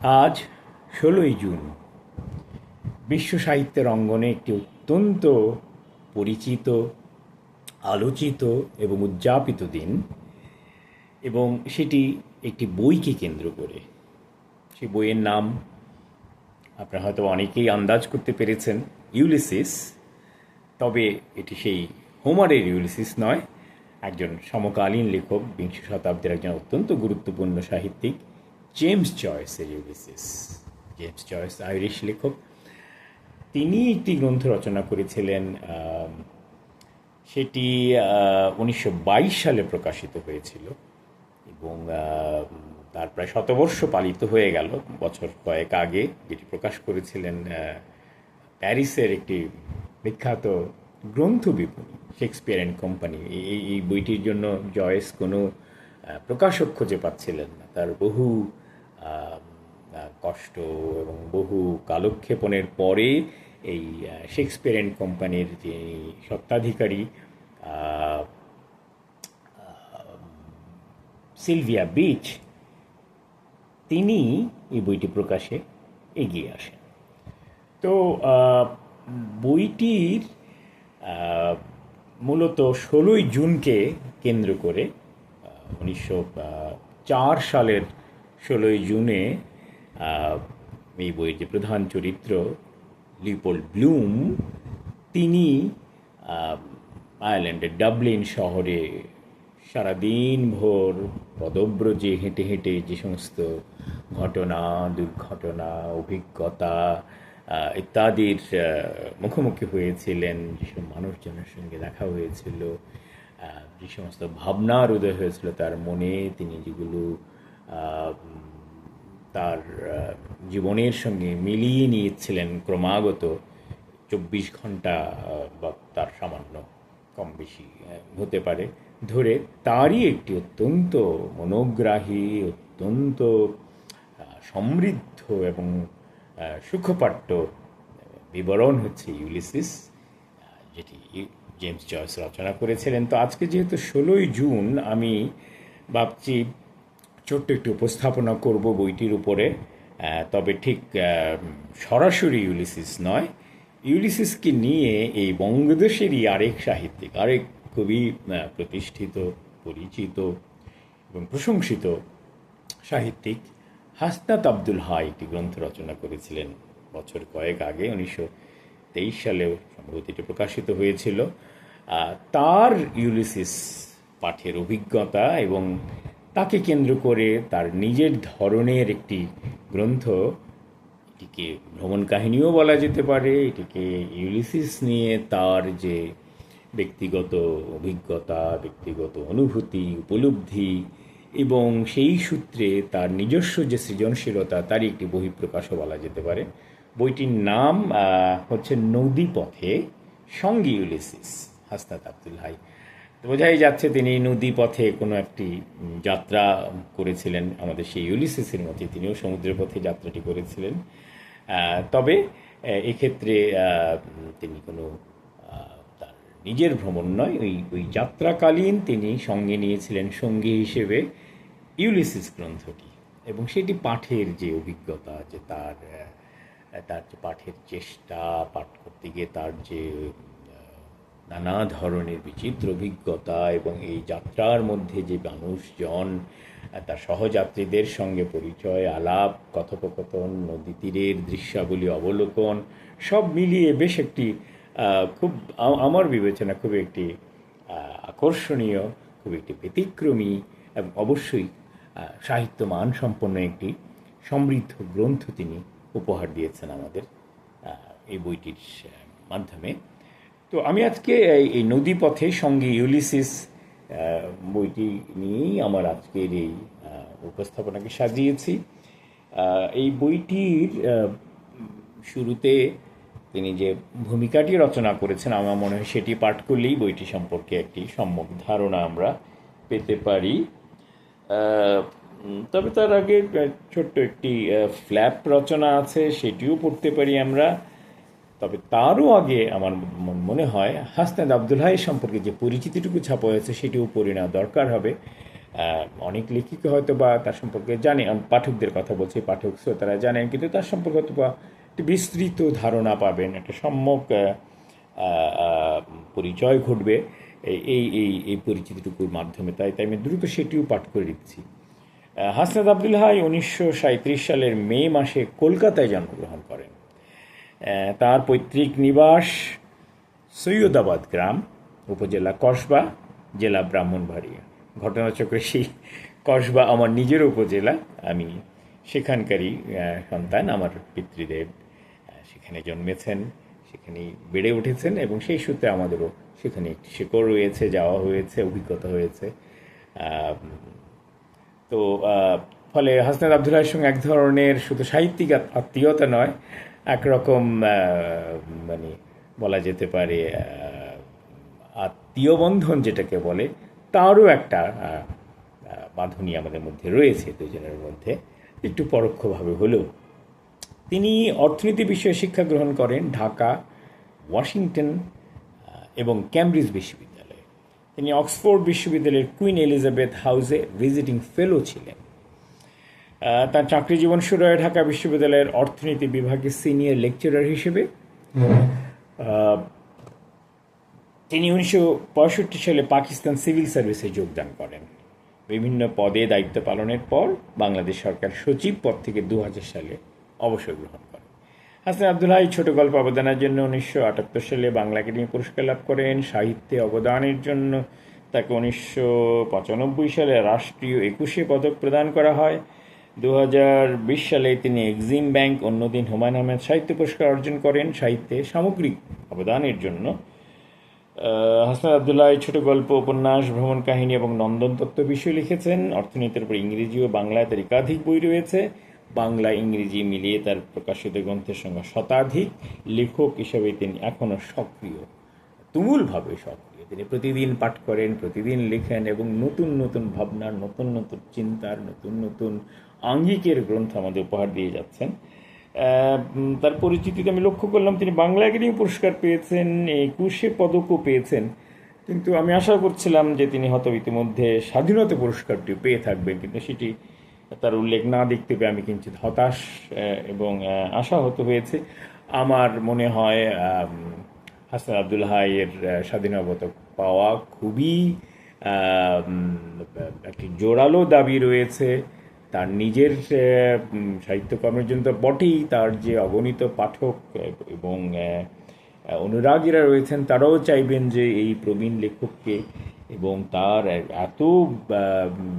আজ ১৬ই জুন বিশ্ব সাহিত্যের অঙ্গনে একটি অত্যন্ত পরিচিত, আলোচিত এবং উদযাপিত দিন, এবং সেটি একটি বইকে কেন্দ্র করে। সেই বইয়ের নাম আপনারা হয়তো অনেকেই আন্দাজ করতে পেরেছেন, ইউলিসিস। তবে এটি সেই হোমারের ইউলিসিস নয়, একজন সমকালীন লেখক, বিংশ শতাব্দীর একজন অত্যন্ত গুরুত্বপূর্ণ সাহিত্যিক, জেমস জয়েসের ইউলিসিস। জেমস জয়েস আইরিশ লেখক। তিনি একটি গ্রন্থ রচনা করেছিলেন, সেটি ১৯২২ সালে প্রকাশিত হয়েছিল এবং তার প্রায় শতবর্ষ পালিত হয়ে গেল বছর কয়েক আগে। যেটি প্রকাশ করেছিলেন প্যারিসের একটি বিখ্যাত গ্রন্থ বিপণী, শেক্সপিয়ার অ্যান্ড কোম্পানি। এই বইটির জন্য জয়েস কোনো প্রকাশক খুঁজে পাচ্ছিলেন না। তার বহু কষ্ট এবং বহু কালক্ষেপণের পরে এই শেক্সপিয়ার অ্যান্ড কোম্পানির যে স্বত্বাধিকারী সিলভিয়া বিচ, তিনি এই বইটি প্রকাশে এগিয়ে আসেন। তো বইটির মূলত ১৬ই জুনকে কেন্দ্র করে ১৯০৪ সালের ১৬ই জুনে এই বইয়ের যে প্রধান চরিত্র লিওপোল্ড ব্লুম, তিনি আয়ারল্যান্ডের ডাবলিন শহরে সারাদিন ভোর পদব্রজে হেঁটে হেঁটে যে সমস্ত ঘটনা, দুর্ঘটনা, অভিজ্ঞতা ইত্যাদির মুখোমুখি হয়েছিলেন, যেসব মানুষজনের সঙ্গে দেখা হয়েছিল, যে সমস্ত ভাবনার উদয় হয়েছিল তার মনে, তিনি যেগুলো তার জীবনের সঙ্গে মিলিয়ে নিয়েছিলেন ক্রমাগত ২৪ ঘন্টা বা তার সামান্য কম বেশি হতে পারে ধরে, তারই একটি অত্যন্ত মনোগ্রাহী, অত্যন্ত সমৃদ্ধ এবং সুখপাঠ্য বিবরণ হচ্ছে ইউলিসিস, যেটি জেমস জয়েস রচনা করেছিলেন। তো আজকে যেহেতু ১৬ই জুন, আমি ভাবছি ছোট্ট একটি উপস্থাপনা করব বইটির উপরে। তবে ঠিক সরাসরি ইউলিসিস নয়, ইউলিসিসকে নিয়ে এই বঙ্গদেশেরই আরেক সাহিত্যিক, আরেক খুবই প্রতিষ্ঠিত, পরিচিত এবং প্রশংসিত সাহিত্যিক হাসনাত আব্দুল হাই একটি গ্রন্থ রচনা করেছিলেন বছর কয়েক আগে। ১৯২৩ সালে সম্ভবত এটি প্রকাশিত হয়েছিল। তার ইউলিসিস পাঠের অভিজ্ঞতা এবং তাকে কেন্দ্র করে তার নিজের ধরনের একটি গ্রন্থ, এটিকে ভ্রমণ কাহিনীও বলা যেতে পারে। এটিকে ইউলিসিস নিয়ে তার যে ব্যক্তিগত অভিজ্ঞতা, ব্যক্তিগত অনুভূতি, উপলব্ধি এবং সেই সূত্রে তার নিজস্ব যে সৃজনশীলতা, তারই একটি বহিঃপ্রকাশও বলা যেতে পারে। বইটির নাম হচ্ছে নদীপথে সঙ্গী ইউলিসিস, হাসনাত আব্দুল হাই। বোঝাই যাচ্ছে তিনি নদীপথে কোনো একটি যাত্রা করেছিলেন, আমাদের সেই ইউলিসিসের মধ্যে তিনিও সমুদ্রের পথে যাত্রাটি করেছিলেন। তবে এক্ষেত্রে তিনি কোনো তার নিজের ভ্রমণ নয়, ওই যাত্রাকালীন তিনি সঙ্গে নিয়েছিলেন সঙ্গী হিসেবে ইউলিসিস গ্রন্থটি, এবং সেটি পাঠের যে অভিজ্ঞতা, যে তার যে পাঠের চেষ্টা, পাঠ করতে গিয়ে তার যে নানা ধরনের বিচিত্র অভিজ্ঞতা, এবং এই যাত্রার মধ্যে যে মানুষজন, তার সহযাত্রীদের সঙ্গে পরিচয়, আলাপ, কথোপকথন, নদী তীরের দৃশ্যাবলী অবলোকন, সব মিলিয়ে বেশ একটি খুব, আমার বিবেচনা খুব একটি আকর্ষণীয়, খুব একটি ব্যতিক্রমী এবং অবশ্যই সাহিত্য মানসম্পন্ন একটি সমৃদ্ধ গ্রন্থ তিনি উপহার দিয়েছেন আমাদের এই বইটির মাধ্যমে। তো আমি আজকে এই নদীপথে সঙ্গে ইউলিসিস বইটি নিয়েই আমার আজকের এই উপস্থাপনাকে সাজিয়েছি। এই বইটির শুরুতে তিনি যে ভূমিকাটি রচনা করেছেন, আমার মনে হয় সেটি পাঠ করলেই বইটি সম্পর্কে একটি সম্যক ধারণা আমরা পেতে পারি। তবে তার আগে ছোট্ট একটি ফ্ল্যাপ রচনা আছে, সেটিও পড়তে পারি আমরা। তবে তারও আগে আমার মনে হয় হাসনাত আব্দুল হাই সম্পর্কে যে পরিচিতিটুকু ছাপা হয়েছে সেটিও পড়ে নেওয়া দরকার হবে। অনেক লেখিকা হয়তো বা তার সম্পর্কে জানে, পাঠকদের কথা বলছি, পাঠক শ্রোতারা জানেন, কিন্তু তার সম্পর্কে হয়তো বা একটি বিস্তৃত ধারণা পাবেন, একটা সম্যক পরিচয় ঘটবে এই এই এই পরিচিতিটুকুর মাধ্যমে। তাই তাই আমি দ্রুত সেটিও পাঠ করে দিচ্ছি। হাসনাত আবদুল হাই 1937 সালের মে মাসে কলকাতায় জন্মগ্রহণ করেন। তার পৈতৃক নিবাস সৈয়দাবাদ গ্রাম, উপজেলা কসবা, জেলা ব্রাহ্মণবাড়িয়া। ঘটনাচক্রে সেই কসবা আমার নিজের উপজেলা, আমি সেখানকারই সন্তান। আমার পিতৃদেব সেখানে জন্মেছেন, সেখানেই বেড়ে উঠেছেন, এবং সেই সূত্রে আমাদেরও সেখানে একটি শিকড় রয়েছে, যাওয়া হয়েছে, অভিজ্ঞতা হয়েছে। তো ফলে হাসনাত আবদুল হাইয়ের সঙ্গে এক ধরনের শুধু সাহিত্যিক আত্মীয়তা নয়, একরকম মানে বলা যেতে পারে আত্মীয় বন্ধন যেটাকে বলে, তারও একটা বাঁধনই আমাদের মধ্যে রয়েছে দুজনের মধ্যে, একটু পরোক্ষভাবে হলেও। তিনি অর্থনীতি বিষয়ে শিক্ষা গ্রহণ করেন ঢাকা, ওয়াশিংটন এবং ক্যামব্রিজ বিশ্ববিদ্যালয়ে। তিনি অক্সফোর্ড বিশ্ববিদ্যালয়ের কুইন এলিজাবেথ হাউসে ভিজিটিং ফেলো ছিলেন। তার চাকরি জীবন শুরু হয় ঢাকা বিশ্ববিদ্যালয়ের অর্থনীতি বিভাগের সিনিয়র লেকচারার হিসেবে। তিনি 1965 সালে পাকিস্তান সিভিল সার্ভিসে যোগদান করেন। বিভিন্ন পদে দায়িত্ব পালনের পর বাংলাদেশ সরকার সচিব পদ থেকে 2000 সালে অবসর গ্রহণ করেন। হাসনাত আবদুল হাই ছোট গল্প অবদানের জন্য 1978 সালে বাংলা একাডেমি পুরস্কার লাভ করেন। সাহিত্যে অবদানের জন্য তাকে 1995 সালে রাষ্ট্রীয় 21 পদক প্রদান করা হয়। 2020 সালে তিনি এক্সিম ব্যাংক, অন্যদিন হুমায়ুন আহমেদ সাহিত্য পুরস্কার অর্জন করেন সাহিত্যে সামগ্রিক অবদানের জন্য। হাসনাত আবদুল হাই ছোট গল্প, উপন্যাস, ভ্রমণ কাহিনী এবং নন্দন তত্ত্ব বিষয় লিখেছেন। অর্থনীতির উপর ইংরেজি ও বাংলায় তার একাধিক বই রয়েছে। বাংলা ইংরেজি মিলিয়ে তার প্রকাশিত গ্রন্থের সংখ্যা শতাধিক। লেখক হিসেবে তিনি এখনও সক্রিয়, তুমুলভাবে সক্রিয়। তিনি প্রতিদিন পাঠ করেন, প্রতিদিন লেখেন, এবং নতুন নতুন ভাবনার, নতুন নতুন চিন্তার, নতুন নতুন আঙ্গিকের গ্রন্থ আমাদের উপহার দিয়ে যাচ্ছেন। তার পরিচিতিতে আমি লক্ষ্য করলাম তিনি বাংলা একাডেমি পুরস্কার পেয়েছেন, 21 পদকও পেয়েছেন, কিন্তু আমি আশা করছিলাম যে তিনি হয়তো ইতিমধ্যে স্বাধীনতা পুরস্কারটি পেয়ে থাকবেন, কিন্তু সেটি তার উল্লেখ না দেখতে পেয়ে আমি কিঞ্চিত হতাশ এবং আশাহত হয়েছে। আমার মনে হয় হাসনাত আবদুল হাইয়ের স্বাধীনতা পদক পাওয়া খুবই একটি জোরালো দাবি রয়েছে। তার নিজের সাহিত্যকর্মের জন্য তো বটেই, তার যে অগণিত পাঠক এবং অনুরাগীরা রয়েছেন তারাও চাইবেন যে এই প্রবীণ লেখককে, এবং তার এত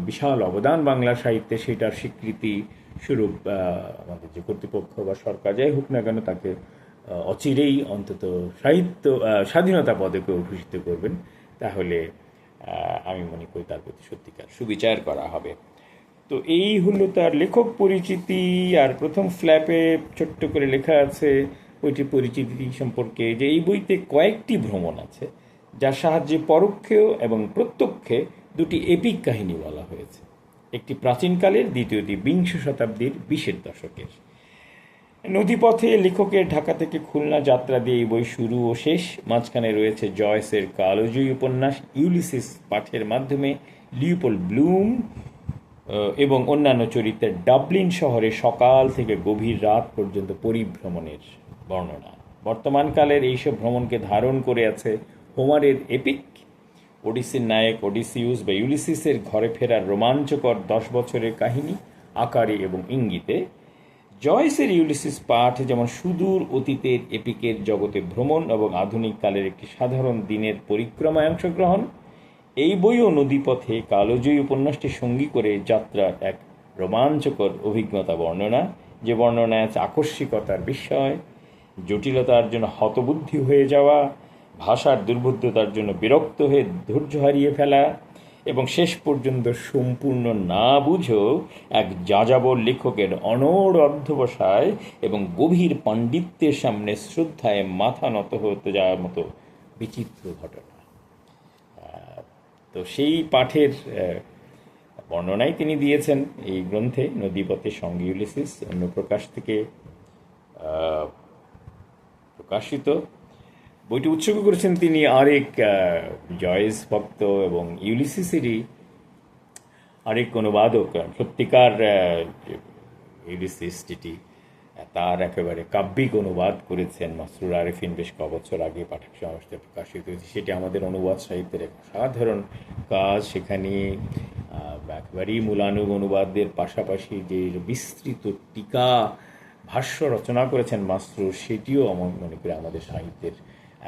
বিশাল অবদান বাংলা সাহিত্যে, সেটার স্বীকৃতি স্বরূপ আমাদের যে কর্তৃপক্ষ বা সরকার যাই হোক না কেন, তাকে অচিরেই অন্তত স্বাধীনতা পদকে ভূষিত করবেন। তাহলে আমি মনে করি তার প্রতি সত্যিকার সুবিচার করা হবে। তো এই হলো তার লেখক পরিচিতি। আর প্রথম ফ্ল্যাপে ছোট্ট করে লেখা আছে ওইটি পরিচিতি সম্পর্কে, যে এই বইতে কয়েকটি ভ্রমণ আছে, যার সাহায্যে পরোক্ষে এবং প্রত্যক্ষে দুটি এপিক কাহিনী বলা হয়েছে। একটি প্রাচীনকালের, দ্বিতীয়টি 20 শতাব্দীর 20-এর দশকের। নদীপথে লেখকের ঢাকা থেকে খুলনা যাত্রা দিয়ে এই বই শুরু ও শেষ। মাঝখানে রয়েছে জয়েসের কালজয়ী উপন্যাস ইউলিসিস পাঠের মাধ্যমে লিওপোল্ড ব্লুম এবং অন্যান্য চরিত্রের ডাবলিন শহরে সকাল থেকে গভীর রাত পর্যন্ত পরিভ্রমণের বর্ণনা। বর্তমানকালের এইসব ভ্রমণকে ধারণ করে আছে হোমারের এপিক। ওডিসির নায়ক ওডিসিউস বা ইউলিসিসের ঘরে ফেরার রোমাঞ্চকর 10 বছরের কাহিনী আকারে এবং ইঙ্গিতে। জয়েসের ইউলিসিস পাঠ যেমন সুদূর অতীতের এপিকের জগতে ভ্রমণ এবং আধুনিক কালের একটি সাধারণ দিনের পরিক্রমায় অংশগ্রহণ। এই বইও নদীপথে কালজয়ী উপন্যাসটি সঙ্গী করে যাত্রার এক রোমাঞ্চকর অভিজ্ঞতা বর্ণনা, যে বর্ণনায় আছে আকস্মিকতার বিস্ময়, জটিলতার জন্য হতবুদ্ধি হয়ে যাওয়া, ভাষার দুর্বোধ্যতার জন্য বিরক্ত হয়ে ধৈর্য হারিয়ে ফেলা, এবং শেষ পর্যন্ত সম্পূর্ণ না বুঝেও এক যাযাবর লেখকের অনড় অধ্যবসায় এবং গভীর পাণ্ডিত্যের সামনে শ্রদ্ধায় মাথা নত হতে যাওয়ার মতো বিচিত্র ঘটনা। তো সেই পাঠের বর্ণনাই তিনি দিয়েছেন এই গ্রন্থে, নদীপথের সঙ্গে ইউলিসিস, অন্য প্রকাশ থেকে প্রকাশিত। বইটি উৎসর্গ করেছেন তিনি আরেক জয়েস ভক্ত এবং ইউলিসিসেরই আরেক অনুবাদক সত্যিকার ইউলিসিস যেটি তার একেবারে কাব্যিক অনুবাদ করেছেন মাসরুর আরেফিন বেশ কবছর আগে পাঠক সমাবেশে প্রকাশিত হয়েছে। সেটি আমাদের অনুবাদ সাহিত্যের এক অসাধারণ কাজ। সেখানে একেবারেই মূলানুগ অনুবাদের পাশাপাশি যে বিস্তৃত টিকা ভাষ্য রচনা করেছেন মাসরুর, সেটিও আমার মনে করি আমাদের সাহিত্যের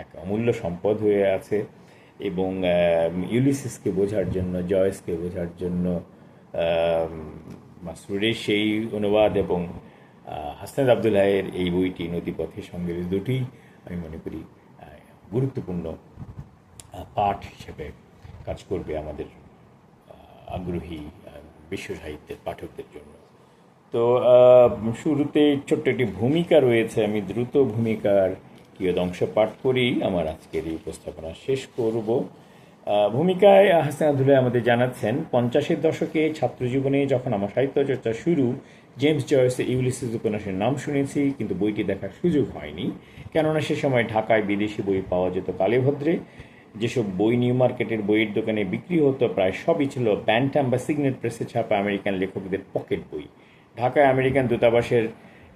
এক অমূল্য সম্পদ হয়ে আছে। এবং ইউলিসিসকে বোঝার জন্য, জয়েসকে বোঝার জন্য মাসরুরের সেই অনুবাদ এবং হাসনাত আবদুল্লাহের এই বইটি নদীপথের সঙ্গে, দুটিই আমি মনে করি গুরুত্বপূর্ণ পাঠ হিসেবে কাজ করবে আমাদের আগ্রহী বিশ্ব সাহিত্যের পাঠকদের জন্য। তো শুরুতে ছোট্ট একটি ভূমিকা রয়েছে, আমি দ্রুত ভূমিকার কিয়দংশ পাঠ করেই আমার আজকের এই উপস্থাপনা শেষ করব। ভূমিকায় হাসান আবদুল্লাহ আমাদের জানাচ্ছেন, 50-এর দশকে ছাত্রজীবনে যখন আমার সাহিত্য চর্চা শুরু, জেমস জয়েসের ইউলিসিস উপন্যাসের নাম শুনেছি, কিন্তু বইটি দেখার সুযোগ হয়নি, কেননা সে সময় ঢাকায় বিদেশি বই পাওয়া যেত কালেভদ্রে। যেসব বই নিউ মার্কেটের বইয়ের দোকানে বিক্রি হতো প্রায় সবই ছিল ব্যান্টাম বা সিগনেট প্রেসে ছাপা আমেরিকান লেখকদের পকেট বই। ঢাকায় আমেরিকান দূতাবাসের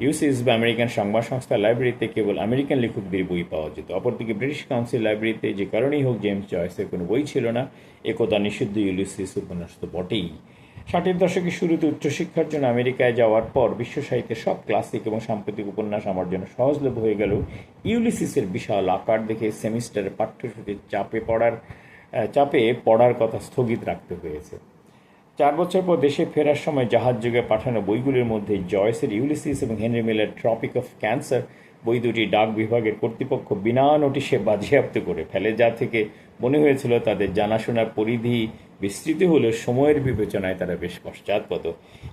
ইউসিস বা আমেরিকান সংবাদ সংস্থার লাইব্রেরিতে কেবল আমেরিকান লেখকদের বই পাওয়া যেত। অপরদিকে ব্রিটিশ কাউন্সিল লাইব্রেরিতে যে কারণেই হোক জেমস জয়েসের কোনো বই ছিল না, একথা নিষিদ্ধ ইউলিসিস উপন্যাস তো বটেই। 60-এর দশকের শুরুতে উচ্চশিক্ষার জন্য আমেরিকায় যাওয়ার পর বিশ্ব সাহিত্যের সব ক্লাসিক এবং সাম্প্রতিক উপন্যাস আমার জন্য সহজলভ্য হয়ে গেল। ইউলিসিসের বিশাল আকার দেখে সেমিস্টারের পাঠ্যসূচির চাপে পড়ার কথা স্থগিত রাখতে হয়েছে। 4 বছর পর দেশে ফেরার সময় জাহাজ যোগে পাঠানো বইগুলির মধ্যে জয়েসের ইউলিসিস এবং হেনরি মিলের ট্রপিক অফ ক্যান্সার বই দুটি ডাক বিভাগের কর্তৃপক্ষ বিনা নোটিশে বাজেয়াপ্ত করে ফেলে, যা থেকে মনে হয়েছিল তাদের জানাশোনার পরিধি বিস্তৃত হলেও সময়ের বিবেচনায় তারা বেশ পশ্চাৎপদ।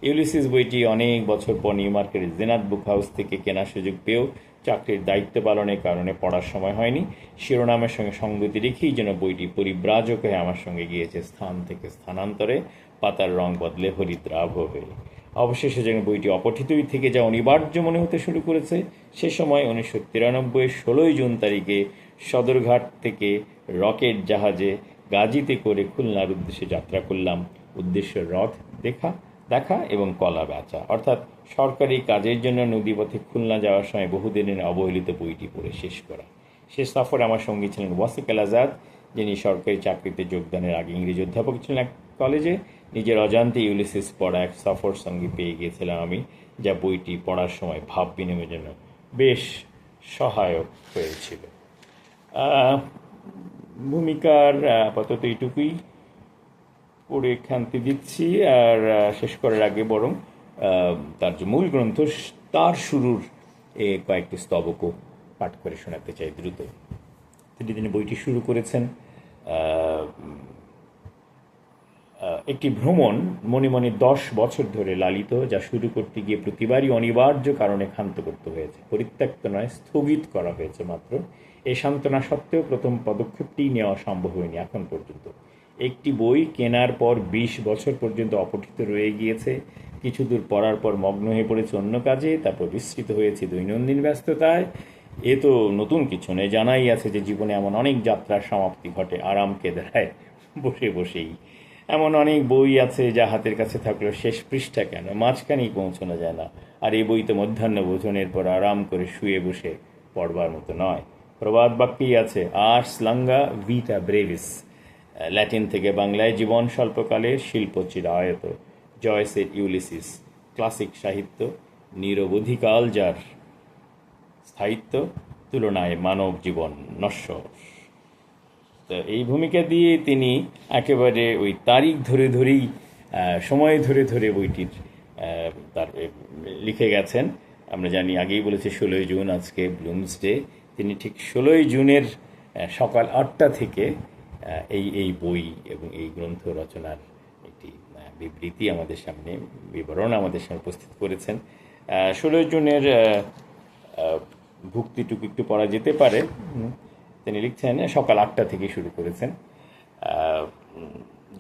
ইউলিসিস বইটি অনেক বছর পর নিউ মার্কেটের জেনাত বুক হাউস থেকে কেনার সুযোগ পেয়েও চাকরির দায়িত্ব পালনের কারণে পড়ার সময় হয়নি। শিরোনামের সঙ্গে সঙ্গতি রেখেই যেন বইটি পরিব্রাজক হয়ে আমার সঙ্গে গিয়েছে স্থান থেকে স্থানান্তরে, পাতার রং বদলে হরিদ্রাভ হয়ে। অবশেষে যেন বইটি অপঠিতই থেকে যা অনিবার্য মনে হতে শুরু করেছে। সে সময় 1993 16 জুন তারিখে সদরঘাট থেকে রকেট জাহাজে গাজীতে করে খুলনার উদ্দেশ্যে যাত্রা করলাম। উদ্দেশ্য রথ দেখা এবং কলা বেচা, অর্থাৎ সরকারি কাজের জন্য নদীপথে খুলনা যাওয়ার সময় বহুদিনের অবহেলিত বইটি পড়ে শেষ করা। শেষ সফরে আমার সঙ্গী ছিলেন ওয়াসিক আল আজাদ, যিনি সরকারি চাকরিতে যোগদানের আগে ইংরেজি অধ্যাপক ছিলেন এক কলেজে। নিজের অজান্তে ইউলিসিস পড়া এক সফর সঙ্গী পেয়ে গিয়েছিলাম আমি, যা বইটি পড়ার সময় ভাব বিনিময়ের জন্য বেশ সহায়ক হয়েছিল। ভূমিকার আপাতত এইটুকুই পড়ে ক্ষান্তি দিচ্ছি। আর শেষ করার আগে বরং তার যে মূল গ্রন্থ তার শুরুর কয়েকটি স্তবকও পাঠ করে শোনাতে চাই দ্রুত। তিনি বইটি শুরু করেছেন একটি ভ্রমণ মনে মনে 10 বছর ধরে লালিত, যা শুরু করতে গিয়ে প্রতিবারই অনিবার্য কারণে ক্ষান্ত করতে হয়েছে। পরিত্যক্ত নয়, স্থগিত করা হয়েছে মাত্র। এই সান্ত্বনা সত্ত্বেও প্রথম পদক্ষেপটি নেওয়া সম্ভব হয়নি এখন পর্যন্ত। একটি বই কেনার পর 20 বছর পর্যন্ত অপঠিত রয়ে গিয়েছে। কিছু দূর পড়ার পর মগ্ন হয়ে পড়েছে অন্য কাজে, তারপর বিস্তৃত হয়েছে দৈনন্দিন ব্যস্ততায়। এ তো নতুন কিছু নয়, জানাই আছে যে জীবনে এমন অনেক যাত্রার সমাপ্তি ঘটে আরাম কেদারায় বসেই। এমন অনেক বই আছে যা হাতের কাছে থাকলেও শেষ পৃষ্ঠা কেন মাঝখানেই পৌঁছানো যায় না। আর এই বই তো মধ্যাহ্ন ভোজনের পর আরাম করে শুয়ে বসে পড়বার মতো নয়। প্রবাদ বাক্যেই আছে আর্স লাঙ্গা ভিটা ব্রেভিস, ল্যাটিন থেকে বাংলায় জীবন স্বল্পকালের শিল্প চিরায়ত। জয়েসের ইউলিসিস ক্লাসিক সাহিত্য, নিরবধিকাল যার স্থায়িত্ব, তুলনায় মানব জীবন নশ্বর। তো এই ভূমিকা দিয়ে তিনি একেবারে ওই তারিখ ধরেই সময় ধরে বইটির তার লিখে গেছেন। আমরা জানি, আগেই বলেছি 16 জুন আজকে ব্লুমস ডে। তিনি ঠিক 16 জুনের সকাল 8টা থেকে এই বই এবং এই গ্রন্থ রচনার একটি বিবৃতি আমাদের সামনে, বিবরণ আমাদের সামনে উপস্থিত করেছেন। 16 জুনের ভুক্তিটুকু একটু পড়া যেতে পারে। তিনি লিখছেন, সকাল 8টা থেকে শুরু করেছেন।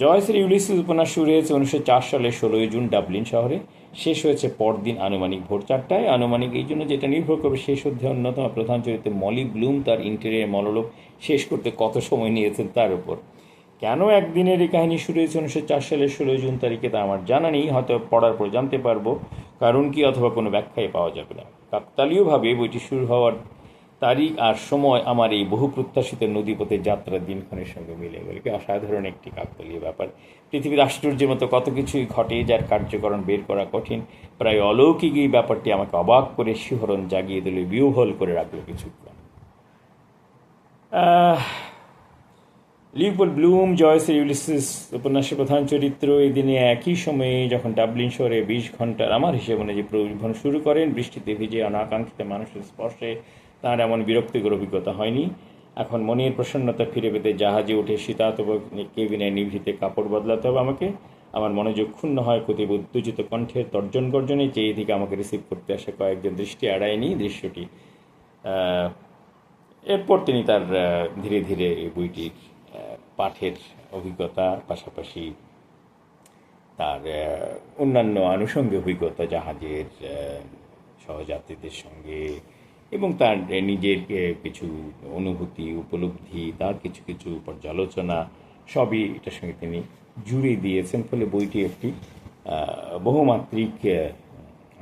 জয়েসের ইউলিসিস উপন্যাস শুরু হয়েছে 1904 সালের 16 জুন ডাবলিন শহরে। শেষ হয়েছে পরদিন আনুমানিক ভোর 4টায়। আনুমানিক এই জন্য যেটা নির্ভর করবে শেষ অধ্যায় অন্যতম প্রধান চরিত্র মলি ব্লুম তার ইন্টেরিয়ার মনোলগ শেষ করতে কত সময় নিয়েছেন তার উপর। কেন একদিনের এই কাহিনী শুরু হয়েছে 1904 সালের 16 জুন তারিখে তা আমার জানা নেই, হয়তো পড়ার পর জানতে পারবো কারণ কি, অথবা কোনো ব্যাখ্যাই পাওয়া যাবে না। কাকতালীয়ভাবে বইটি শুরু হওয়ার তারিখ আর সময় আমার এই বহু প্রত্যাশিত নদীপথে যাত্রার দিনক্ষণের সঙ্গে মিলে গেল। কি অসাধারণ একটি কাকতালীয় ব্যাপার! পৃথিবীর আশ্চর্যের মতো কত কিছুই ঘটে যার কার্যকরণ বের করা কঠিন। প্রায় অলৌকিক এই ব্যাপারটি আমাকে অবাক করে শিহরণ জাগিয়ে দিল, বিহ্বল করে রাখলো কিছুক্ষণ। লিওপোল্ড ব্লুম জয়েসের ইউলিসিস উপন্যাসের প্রধান চরিত্র এই দিনে একই সময়ে যখন ডাবলিন শহরে 20 ঘন্টার আমার হিসেবে অনুযায়ী পরিবহন শুরু করেন, বৃষ্টিতে ভিজে অনাকাঙ্ক্ষিত মানুষের স্পর্শে তাঁর এমন বিরক্তিকর অভিজ্ঞতা হয়নি। এখন মনের প্রসন্নতা ফিরে পেতে জাহাজে উঠে শীতাতপ কেবিনে নিভৃতে কাপড় বদলাতে হবে আমাকে। আমার মনোযোগ ক্ষুণ্ণ হয় কতিব উত্তেজিত কণ্ঠের তর্জন গর্জনে। চেয়ে থেকে আমাকে রিসিভ করতে আসা কয়েকজন দৃষ্টি এড়ায়নি দৃশ্যটি। এরপর তিনি তার ধীরে ধীরে এই বইটির পাঠের অভিজ্ঞতা, পাশাপাশি তার অন্যান্য আনুষঙ্গিক অভিজ্ঞতা জাহাজের সহযাত্রীদের সঙ্গে এবং তার নিজের কিছু অনুভূতি, উপলব্ধি, তার কিছু কিছু পর্যালোচনা সবই এটার সঙ্গে তিনি জুড়ে দিয়েছেন। ফলে বইটি একটি বহুমাত্রিক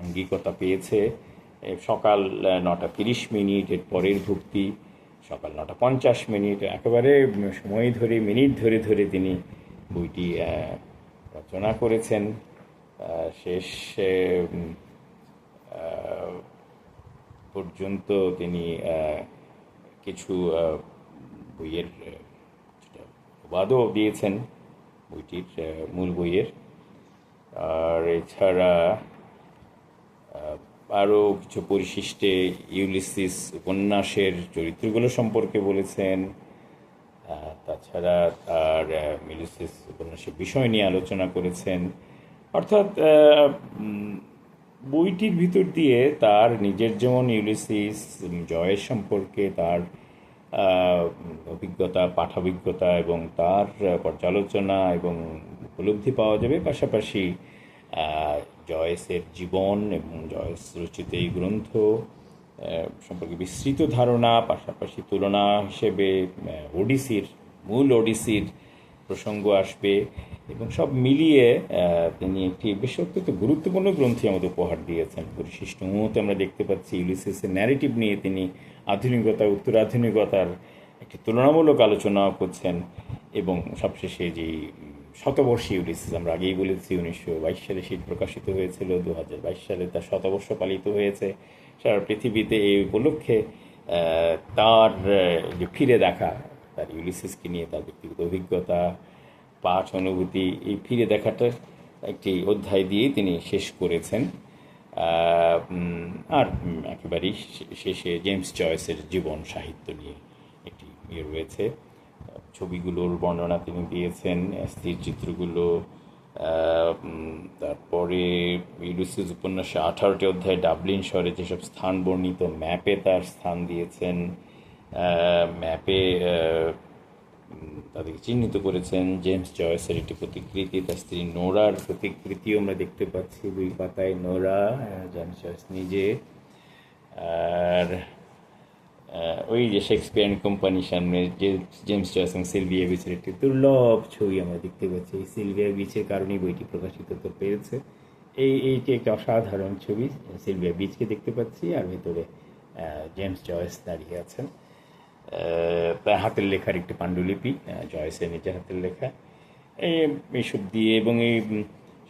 আঙ্গিকতা পেয়েছে। সকাল 9:30 এর পরের ভুক্তি, সকাল 9:50, একেবারে সময় ধরে, মিনিট ধরে ধরে তিনি বইটি রচনা করেছেন। শেষ পর্যন্ত তিনি কিছু বইয়ের অনুবাদও দিয়েছেন বইটির মূল বইয়ের। আর এছাড়া আরও কিছু পরিশিষ্টে ইউলিসিস উপন্যাসের চরিত্রগুলো সম্পর্কে বলেছেন। তাছাড়া তার ইউলিসিস উপন্যাসের বিষয় নিয়ে আলোচনা করেছেন। অর্থাৎ বইটির ভিতর দিয়ে তার নিজের যেমন ইউলিসিস জয়ের সম্পর্কে তার অভিজ্ঞতা, পাঠাভিজ্ঞতা এবং তার পর্যালোচনা এবং উপলব্ধি পাওয়া যাবে, পাশাপাশি জয়েসের জীবন এবং জয়েস রচিত এই গ্রন্থ সম্পর্কে বিস্তৃত ধারণা, পাশাপাশি তুলনা হিসেবে মূল ওডিসির প্রসঙ্গ আসবে এবং সব মিলিয়ে তিনি একটি বেশ অত্যন্ত গুরুত্বপূর্ণ গ্রন্থই আমাদের উপহার দিয়েছেন। পরিশিষ্ট মুহূর্তে আমরা দেখতে পাচ্ছি ইউলিসিসের ন্যারেটিভ নিয়ে তিনি আধুনিকতা, উত্তরাধুনিকতার একটি তুলনামূলক আলোচনা করছেন এবং সবশেষে যেই শতবর্ষী ইউলিসিস, আমরা আগেই বলেছি 1922 সালে শীত প্রকাশিত হয়েছিল, 2022 সালে তার শতবর্ষ পালিত হয়েছে সারা পৃথিবীতে। এই উপলক্ষে তার যে ফিরে দেখা, তার ইউলিসিসকে নিয়ে তার ব্যক্তিগত অভিজ্ঞতা, পাঠ, অনুভূতি, এই ফিরে দেখাটা একটি অধ্যায় দিয়ে তিনি শেষ করেছেন। আর একেবারেই শেষে জেমস জয়েসের জীবন সাহিত্য নিয়ে একটি রয়েছে। ছবিগুলোর বর্ণনা তিনি দিয়েছেন, স্থির চিত্রগুলো। তারপরে ইউলিসিস উপন্যাসে 18টি অধ্যায় ডাবলিন শহরে যেসব স্থান বর্ণিত, ম্যাপে তার স্থান দিয়েছেন। ম্যাপে তাদেরকে চিহ্নিত করেছেন। জেমস জয়েসের একটি প্রতিকৃতি, তার স্ত্রী নোরার প্রতিকৃতিও আমরা দেখতে পাচ্ছি দুই পাতায়, নোরা, জেমস জয়েস নিজে। আর ওই যে শেক্সপিয়ার অ্যান্ড কোম্পানির সামনে যে জেমস জয়েস এবং সিলভিয়া বিচের একটি দুর্লভ ছবি আমরা দেখতে পাচ্ছি। এই সিলভিয়া বিচের কারণেই বইটি প্রকাশিত তো পেয়েছে। এইটি একটি অসাধারণ ছবি। সিলভিয়া বিচকে দেখতে পাচ্ছি আর ভেতরে জেমস জয়েস দাঁড়িয়ে আছেন। তার হাতের লেখার একটি পাণ্ডুলিপি, জয়েসের নিজের হাতের লেখা, এইসব দিয়ে। এবং এই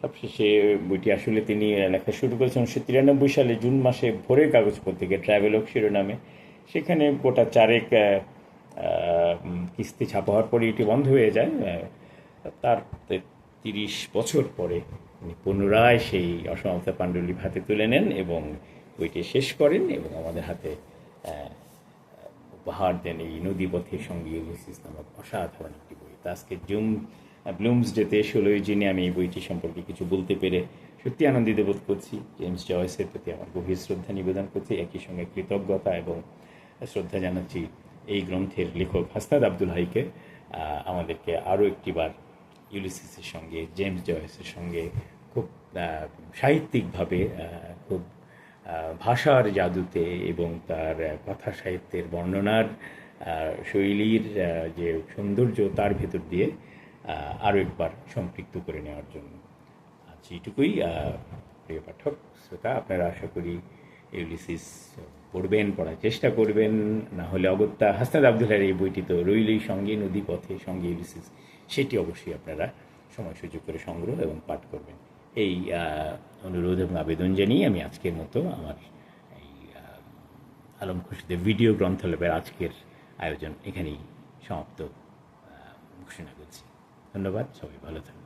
সবশেষে বইটি আসলে তিনি লেখা শুরু করেছেন 1993 সালে জুন মাসে ভোরের কাগজ পত্রিকা ট্রাভেলগ শিরোনামে। সেখানে গোটা চারেক কিস্তি ছাপা হওয়ার পরে এটি বন্ধ হয়ে যায়। তার 30 বছর পরে তিনি পুনরায় সেই অসমাপ্ত পাণ্ডুলিপি হাতে তুলে নেন এবং বইটি শেষ করেন এবং আমাদের হাতে উপহার দেন এই নদীপথের সঙ্গে ইউলিসিস নামক অসাধারণ একটি বই। তা আজকে ব্লুমস ডেতে 16 জুনে আমি এই বইটি সম্পর্কে কিছু বলতে পেরে সত্যি আনন্দিত বোধ করছি। জেমস জয়েসের প্রতি আমার গভীর শ্রদ্ধা নিবেদন করছি, একই সঙ্গে কৃতজ্ঞতা এবং শ্রদ্ধা জানাচ্ছি এই গ্রন্থের লেখক হাসনাত আব্দুল হাইকে। আমাদেরকে আরও একটিবার ইউলিসিসের সঙ্গে, জেমস জয়েসের সঙ্গে খুব সাহিত্যিকভাবে, খুব ভাষার জাদুতে এবং তার কথা সাহিত্যের বর্ণনার শৈলীর যে সৌন্দর্য, তার ভেতর দিয়ে আরও একবার সম্পৃক্ত করে নেওয়ার জন্য। আজ এইটুকুই। প্রিয় পাঠক শ্রোতা, আপনারা আশা করি ইউলিসিস পড়বেন, পড়ার চেষ্টা করবেন। না হলে অগত্যা হাসনাত আবদুল্লাহর এই বইটি তো রইলই সঙ্গে, নদীপথে সঙ্গে ইউলিসিস, সেটি অবশ্যই আপনারা সময় সুযোগ করে সংগ্রহ এবং পাঠ করবেন। এই অনুরোধ এবং আবেদন জানিয়ে আমি আজকের মতো আমার এই আলম খুরশিদের ভিডিও গ্রন্থালয়ের আজকের আয়োজন এখানেই সমাপ্ত ঘোষণা করছি। ধন্যবাদ, সবাই ভালো থাকবেন।